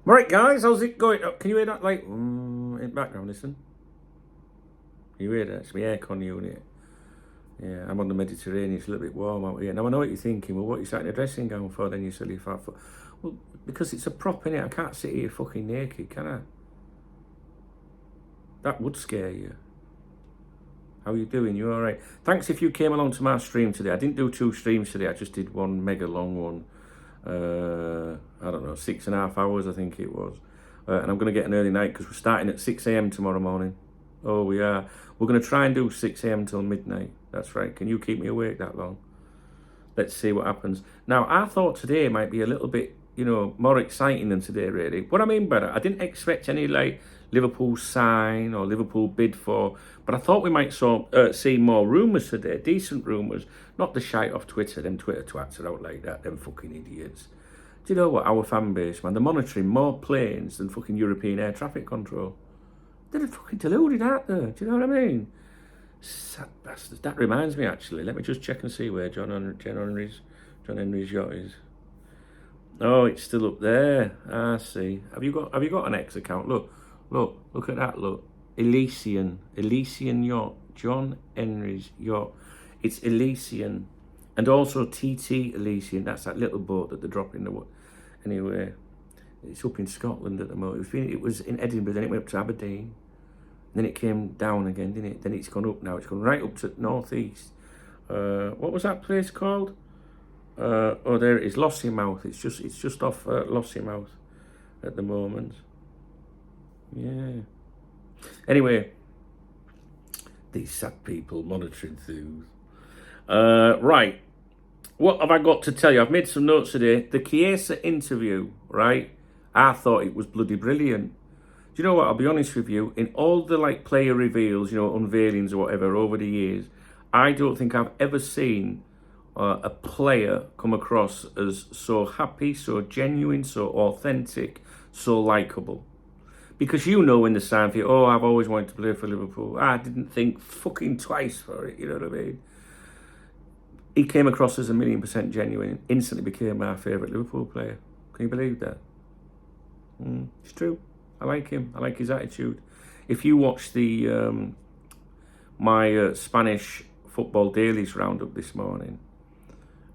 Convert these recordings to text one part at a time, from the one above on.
Right, guys, how's it going? Oh, can you hear that? Like, in the background, listen. Can you hear that? It's my aircon unit. Yeah, I'm on the Mediterranean. It's a little bit warm out here. Now, I know what you're thinking. Well, what are you starting a dressing gown for then, you silly fat foot? Well, because it's a prop, innit? I can't sit here fucking naked, can I? That would scare you. How you doing? You all right? Thanks if you came along to my stream today. I didn't do 2 streams today. I just did one mega long one. I don't know, 6.5 hours, I think it was. And I'm going to get an early night because we're starting at 6 a.m. tomorrow morning. Oh, we are. We're going to try and do 6 a.m. till midnight. That's right. Can you keep me awake that long? Let's see what happens. Now, I thought today might be a little bit, more exciting than today, really. What I mean by that, I didn't expect any, like, Liverpool sign or Liverpool bid for, but I thought we might see more rumours today, decent rumours, not the shite off Twitter. Them Twitter twats are out like that, them fucking idiots. Do you know what, our fan base, man, they're monitoring more planes than fucking European air traffic control. They're fucking deluded, aren't they? Do you know what I mean? Sad bastards. That reminds me, actually, let me just check and see where John Henry's yacht is. Oh, it's still up there. I see. Have you got an X account? Look at that, look. Elysian yacht. John Henry's yacht. It's Elysian. And also TT Elysian. That's that little boat that they're dropping the water. Anyway, it's up in Scotland at the moment. It was in Edinburgh, then it went up to Aberdeen. Then it came down again, didn't it? Then it's gone up now. It's gone right up to northeast. What was that place called? Oh, there it is, Lossiemouth. It's just off Lossiemouth at the moment. Yeah. Anyway, these sad people monitoring things. Right. What have I got to tell you? I've made some notes today. The Chiesa interview, right? I thought it was bloody brilliant. Do you know what? I'll be honest with you. In all the player reveals, unveilings or whatever over the years, I don't think I've ever seen a player come across as so happy, so genuine, so authentic, so likable. Because in the sign for you, I've always wanted to play for Liverpool. I didn't think fucking twice for it, you know what I mean? He came across as 1,000,000% genuine and instantly became my favourite Liverpool player. Can you believe that? It's true. I like him. I like his attitude. If you watch the my Spanish football dailies roundup this morning,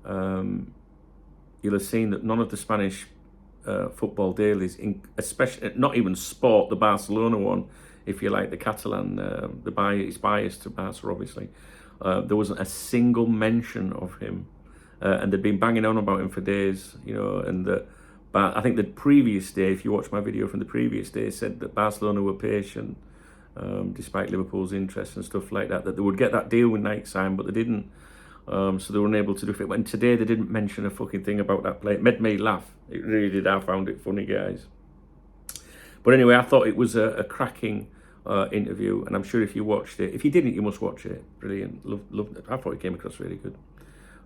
you'll have seen that none of the Spanish football dailies, especially not even Sport, the Barcelona one, if you like, the Catalan, it's biased to Barca, obviously. There wasn't a single mention of him, and they've been banging on about him for days, but I think the previous day, if you watch my video from the previous day, said that Barcelona were patient, despite Liverpool's interest and stuff like that, that they would get that deal with Nike signed, but they didn't. So they were unable to do it. And today they didn't mention a fucking thing about that play. It made me laugh. It really did. I found it funny, guys. But anyway, I thought it was a cracking interview, and I'm sure if you watched it, if you didn't, you must watch it. Brilliant. Loved it. I thought it came across really good.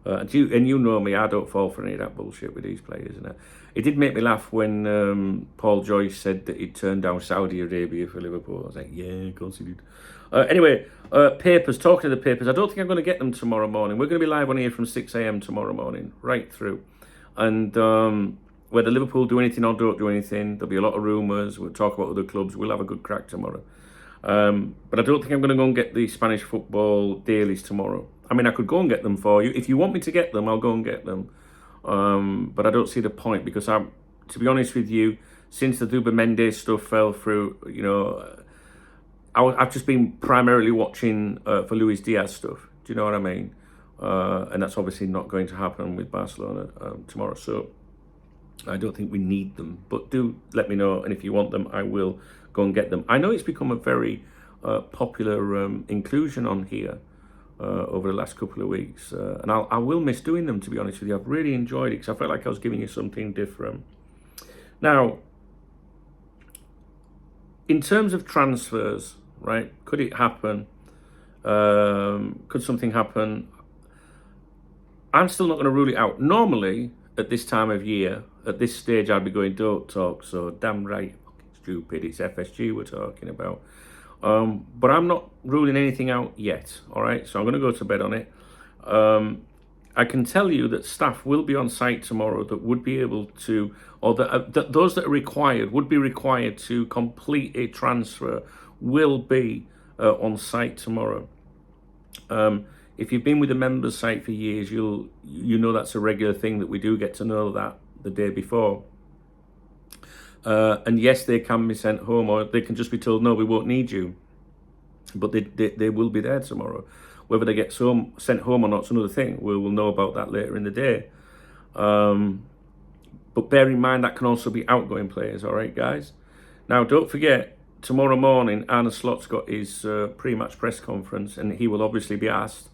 And you know me, I don't fall for any of that bullshit with these players. And it did make me laugh when Paul Joyce said that he'd turned down Saudi Arabia for Liverpool. I was like, yeah, of course he did. Anyway, papers, talking to the papers. I don't think I'm going to get them tomorrow morning. We're going to be live on here from 6 a.m. tomorrow morning, right through. And whether Liverpool do anything or don't do anything, there'll be a lot of rumours. We'll talk about other clubs. We'll have a good crack tomorrow. But I don't think I'm going to go and get the Spanish football dailies tomorrow. I mean, I could go and get them for you. If you want me to get them, I'll go and get them. But I don't see the point because to be honest with you, since the Duba Mendes stuff fell through, I've just been primarily watching for Luis Diaz stuff. Do you know what I mean? And that's obviously not going to happen with Barcelona tomorrow. So I don't think we need them. But do let me know. And if you want them, I will go and get them. I know it's become a very popular inclusion on here over the last couple of weeks. And I will miss doing them, to be honest with you. I've really enjoyed it because I felt like I was giving you something different. Now, in terms of transfers, right, could it happen? Could something happen? I'm still not going to rule it out. Normally, at this time of year, at this stage, I'd be going, don't talk, so damn right, fucking stupid, it's FSG we're talking about. But I'm not ruling anything out yet, all right? So I'm going to go to bed on it. I can tell you that staff will be on site tomorrow that would be able to or those that are required, would be required to complete a transfer, will be on site tomorrow. If you've been with the members site for years, you know that's a regular thing, that we do get to know that the day before. And yes, they can be sent home, or they can just be told, no, we won't need you. But they will be there tomorrow. Whether they get sent home or not is another thing. We will know about that later in the day. But bear in mind, that can also be outgoing players, all right, guys? Now, don't forget, tomorrow morning, Arne Slot's got his pre-match press conference, and he will obviously be asked,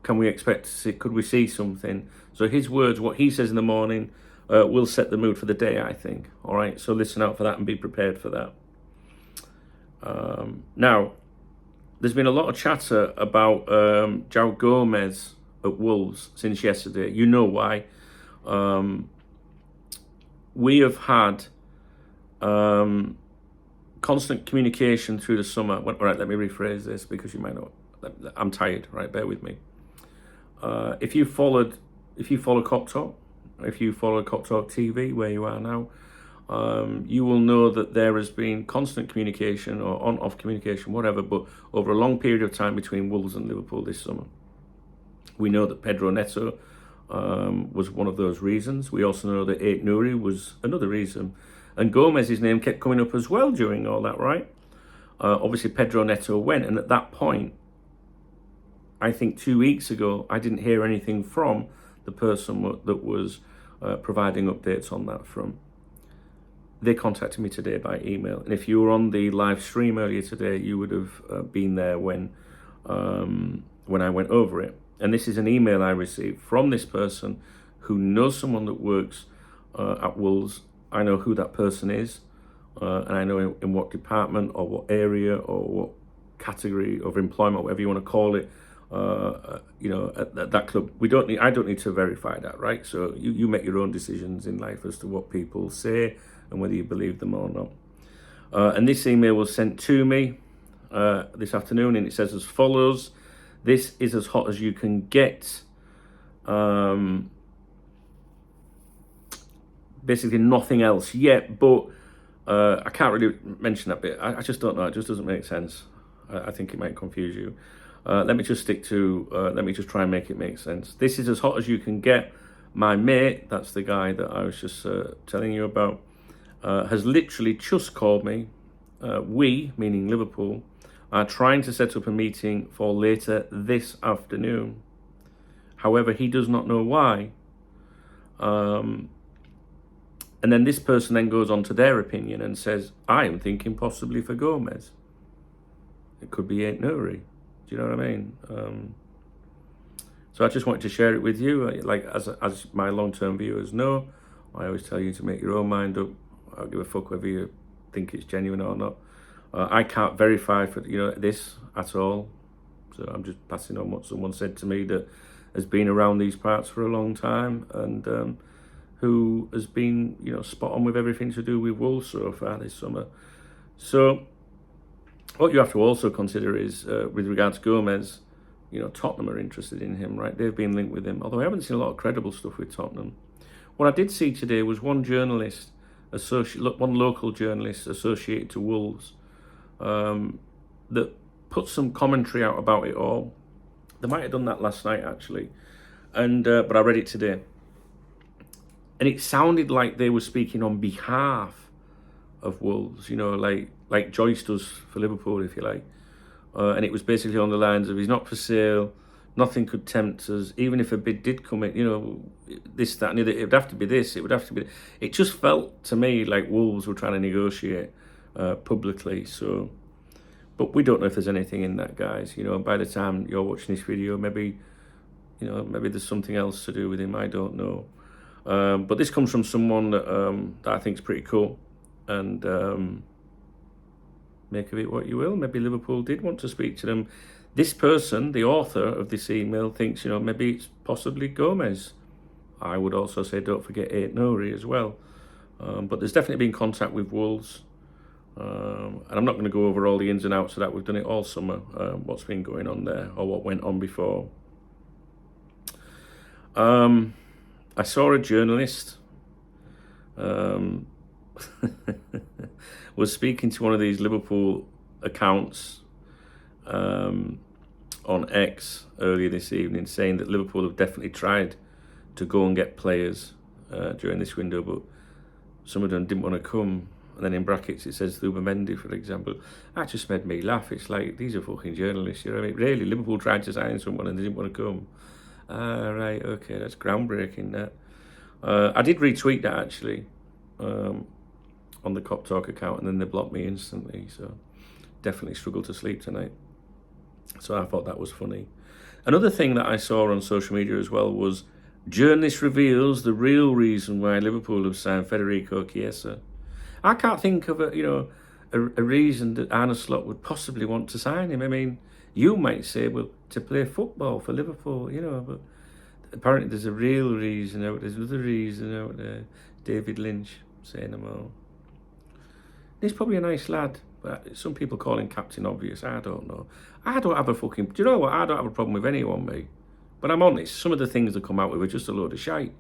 can we expect to see, could we see something? So his words, what he says in the morning, will set the mood for the day, I think. All right, so listen out for that and be prepared for that. Now, there's been a lot of chatter about João Gomes at Wolves since yesterday. You know why. We have had constant communication through the summer. All right, let me rephrase this, because you might not. I'm tired, right? Bear with me. If you follow KopTalk, if you follow KopTalk TV, where you are now, you will know that there has been constant communication, or on-off communication, whatever, but over a long period of time between Wolves and Liverpool this summer. We know that Pedro Neto was one of those reasons. We also know that Ait Nouri was another reason. And Gomes' name kept coming up as well during all that, right? Obviously, Pedro Neto went, and at that point, I think 2 weeks ago, I didn't hear anything from the person that was providing updates on that front. They contacted me today by email, and if you were on the live stream earlier today, you would have been there when I went over it. And this is an email I received from this person who knows someone that works at Wolves. I know who that person is, and I know in what department or what area or what category of employment, whatever you want to call it, at that club. I don't need to verify that, right? So you make your own decisions in life as to what people say and whether you believe them or not. And this email was sent to me this afternoon, and it says as follows: this is as hot as you can get. Basically nothing else yet, but I can't really mention that bit. I just don't know. It just doesn't make sense. I think it might confuse you. Let me just try and make it make sense. This is as hot as you can get. My mate, that's the guy that I was just telling you about, has literally just called me. We, meaning Liverpool, are trying to set up a meeting for later this afternoon. However, he does not know why. And then this person then goes on to their opinion and says, I am thinking possibly for Gomes. It could be Ait Nouri. Do you know what I mean? So I just wanted to share it with you. Like, as my long-term viewers know, I always tell you to make your own mind up. I'll give a fuck whether you think it's genuine or not. I can't verify for this at all. So I'm just passing on what someone said to me that has been around these parts for a long time, and who has been spot on with everything to do with Wolves so far this summer. So what you have to also consider is, with regard to Gomes, Tottenham are interested in him, right? They've been linked with him, although I haven't seen a lot of credible stuff with Tottenham. What I did see today was one local journalist associated to Wolves, that put some commentary out about it all. They might have done that last night, actually, and but I read it today. And it sounded like they were speaking on behalf of Wolves, like Joyce does for Liverpool, if you like. And it was basically on the lines of, he's not for sale, nothing could tempt us, even if a bid did come in, this, that, and the other, it would have to be this, it would have to be... It just felt to me like Wolves were trying to negotiate publicly, so... But we don't know if there's anything in that, guys. By the time you're watching this video, maybe there's something else to do with him, I don't know. But this comes from someone that I think is pretty cool, and make of it what you will. Maybe Liverpool did want to speak to them. This person, the author of this email, thinks maybe it's possibly Gomes. I would also say don't forget Ait Nouri as well. But there's definitely been contact with Wolves, and I'm not going to go over all the ins and outs of that. We've done it all summer. What's been going on there, or what went on before. I saw a journalist was speaking to one of these Liverpool accounts on X earlier this evening, saying that Liverpool have definitely tried to go and get players during this window, but some of them didn't want to come. And then in brackets it says Mendy, for example. That just made me laugh. It's like, these are fucking journalists, you know what I mean? Really, Liverpool tried to sign someone and they didn't want to come. Ah, right, okay, that's groundbreaking, that. I did retweet that, actually, on the KopTalk account, and then they blocked me instantly, so definitely struggled to sleep tonight. So I thought that was funny. Another thing that I saw on social media as well was, journalist reveals the real reason why Liverpool have signed Federico Chiesa. I can't think of a reason that Arne Slot would possibly want to sign him. I mean, you might say, well, to play football for Liverpool, you know, but apparently there's a real reason out there. There's another reason out there. David Lynch saying them all. He's probably a nice lad, but some people call him Captain Obvious. I don't know. I don't have a fucking... Do you know what? I don't have a problem with anyone, mate. But I'm honest, some of the things that come out with are just a load of shite.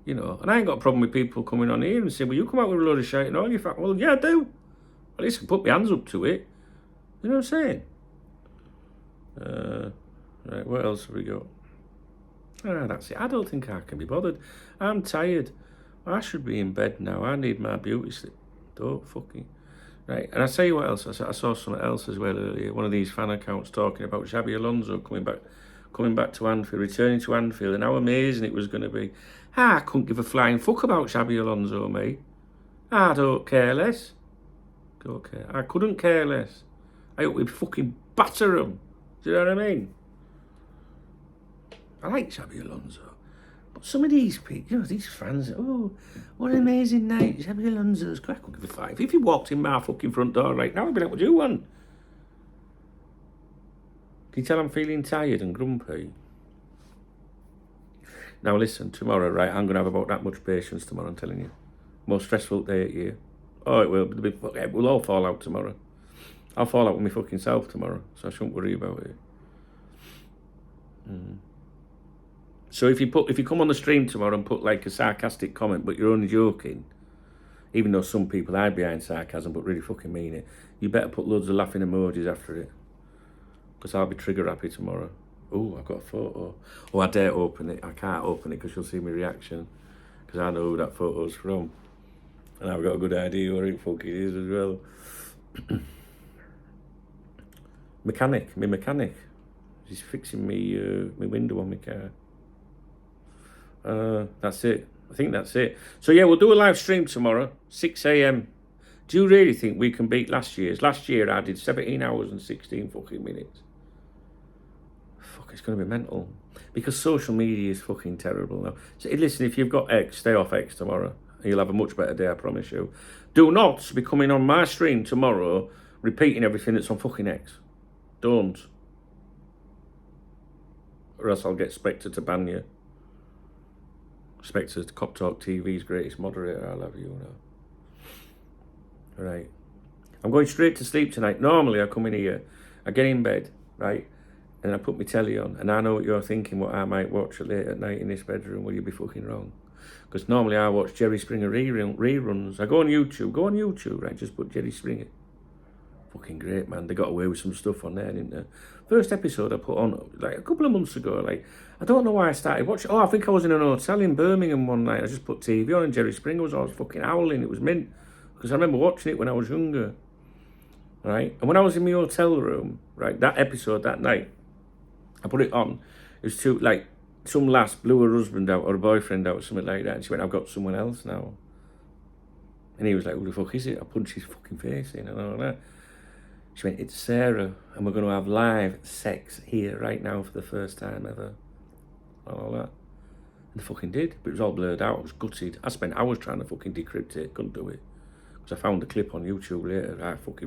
You know, and I ain't got a problem with people coming on here and saying, well, you come out with a load of shite and all your fact. Well, yeah, I do. At least I put my hands up to it. You know what I'm saying? Right, what else have we got? That's it. I don't think I can be bothered. I'm tired. I should be in bed now. I need my beauty sleep. Don't fucking... Right, and I tell you what else. I saw something else as well earlier. One of these fan accounts talking about Xabi Alonso coming back to Anfield, returning to Anfield, and how amazing it was going to be. I couldn't give a flying fuck about Xabi Alonso, mate. I don't care less. Don't care. I couldn't care less. I hope we'd fucking batter him. Do you know what I mean? I like Xabi Alonso. But some of these people, you know, these fans, oh, what an amazing night. Xabi Alonso's great. I couldn't give a five. If he walked in my fucking front door right now, I'd be like, what do you want? Can you tell I'm feeling tired and grumpy? Now listen, tomorrow, right, I'm going to have about that much patience tomorrow, I'm telling you. Most stressful day of the year. Oh, it will. We'll all fall out tomorrow. I'll fall out with my fucking self tomorrow, so I shouldn't worry about it. So if you come on the stream tomorrow and put like a sarcastic comment, but you're only joking, even though some people hide behind sarcasm but really fucking mean it, you better put loads of laughing emojis after it. Because I'll be trigger happy tomorrow. Oh, I've got a photo. Oh, I dare open it. I can't open it because you'll see my reaction. Because I know who that photo's from. And I've got a good idea where it fucking is as well. My mechanic. He's fixing me window on my car. That's it. I think that's it. So yeah, we'll do a live stream tomorrow, 6 a.m. Do you really think we can beat last year's? Last year I did 17 hours and 16 fucking minutes. Fuck, it's going to be mental. Because social media is fucking terrible now. So listen, if you've got X, stay off X tomorrow. And you'll have a much better day, I promise you. Do not be coming on my stream tomorrow repeating everything that's on fucking X. Don't. Or else I'll get Spectre to ban you. Spectre's KopTalk TV's greatest moderator, I'll have you know. Right. I'm going straight to sleep tonight. Normally I come in here, I get in bed, right, and I put my telly on, and I know what you're thinking, what I might watch late at night in this bedroom. Will you be fucking wrong? Because normally I watch Jerry Springer reruns. I go on YouTube, right, just put Jerry Springer. Fucking great, man. They got away with some stuff on there, didn't they? First episode I put on, like, a couple of months ago, like, I don't know why I started watching. Oh, I think I was in an hotel in Birmingham one night. I just put TV on and Jerry Springer was always fucking howling. It was mint. Because I remember watching it when I was younger, right? And when I was in my hotel room, right, that episode that night, I put it on. It was like, some lass blew her husband out or a boyfriend out or something like that. And she went, I've got someone else now. And he was like, who the fuck is it? I punched his fucking face in and all that. She went, it's Sarah, and we're going to have live sex here right now for the first time ever. And all that. And they fucking did, but it was all blurred out. I was gutted. I spent hours trying to fucking decrypt it. Couldn't do it. Because I found the clip on YouTube later.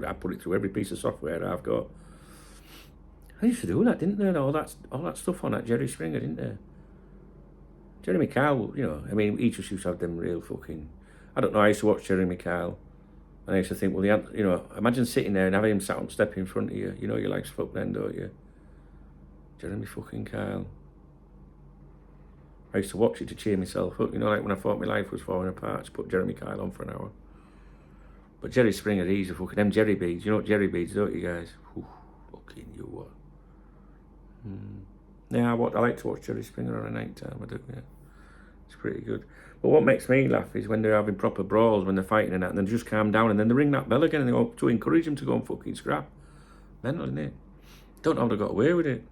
I put it through every piece of software I've got. I used to do that, didn't they? All that stuff on that Jerry Springer, didn't they? Jeremy Kyle, you know, I mean, each of us used to have them real fucking... I don't know, I used to watch Jeremy Kyle. And I used to think, well, you know, imagine sitting there and having him sat on step in front of you. You know you like fuck then, don't you? Jeremy fucking Kyle. I used to watch it to cheer myself up. You know, like when I thought my life was falling apart, to put Jeremy Kyle on for an hour. But Jerry Springer, he's a fucking... Them Jerry beads. You know what Jerry beads, don't you guys? Ooh, fucking you what? Yeah, I like to watch Jerry Springer on a night time. I do, yeah. It's pretty good. But what makes me laugh is when they're having proper brawls, when they're fighting and that, and then just calm down, and then they ring that bell again and they go to encourage them to go and fucking scrap. Mental, isn't it? Don't know how they got away with it.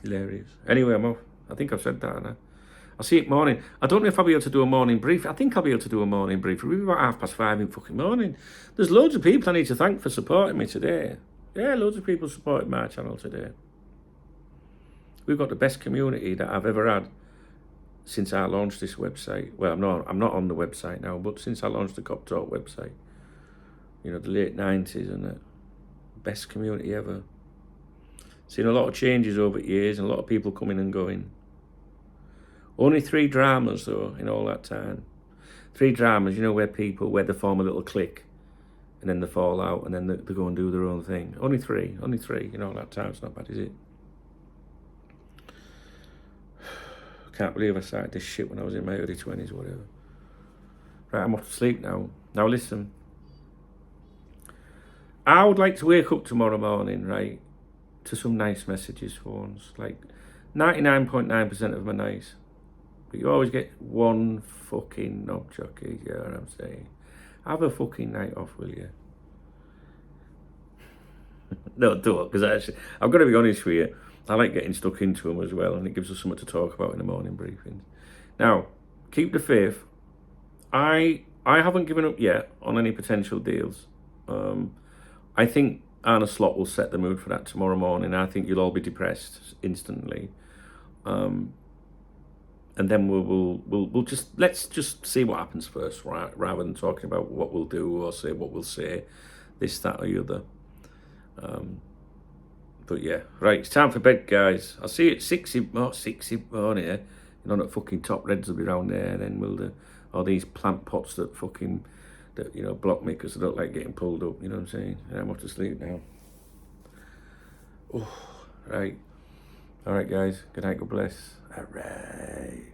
Hilarious. Anyway, I'm off. I think I've said that, haven't I? I'll see it morning. I don't know if I'll be able to do a morning brief. I think I'll be able to do a morning brief. It'll be about 5:30 in fucking morning. There's loads of people I need to thank for supporting me today. Yeah, loads of people supported my channel today. We've got the best community that I've ever had since I launched this website. Well, I'm not on the website now, but since I launched the KopTalk website, you know, the late 90s, and the best community ever. Seen a lot of changes over the years and a lot of people coming and going. Only 3 dramas though in all that time. 3 dramas, you know, where they form a little clique and then they fall out and then they go and do their own thing. Only three in all that time. It's not bad, is it? Can't believe I started this shit when I was in my early 20s, whatever. Right, I'm off to sleep now. Now listen. I would like to wake up tomorrow morning, right, to some nice messages for once. Like, 99.9% of them are nice. But you always get one fucking knob jockey, you know what I'm saying? Have a fucking night off, will you? No, don't, because I've got to be honest with you. I like getting stuck into them as well, and it gives us something to talk about in the morning briefings. Now, keep the faith. I haven't given up yet on any potential deals. I think Arne Slot will set the mood for that tomorrow morning. I think you'll all be depressed instantly. And then we'll just, let's just see what happens first, right? Rather than talking about what we'll do or say what we'll say, this, that, or the other. But yeah, right, it's time for bed, guys. I'll see you at 6 in morning, yeah? You know, that fucking top reds will be around there, and then we'll do all these plant pots that fucking, you know, block me because I don't like getting pulled up, you know what I'm saying? And I'm off to sleep now. Oh, right. All right, guys. Good night, God bless. All right.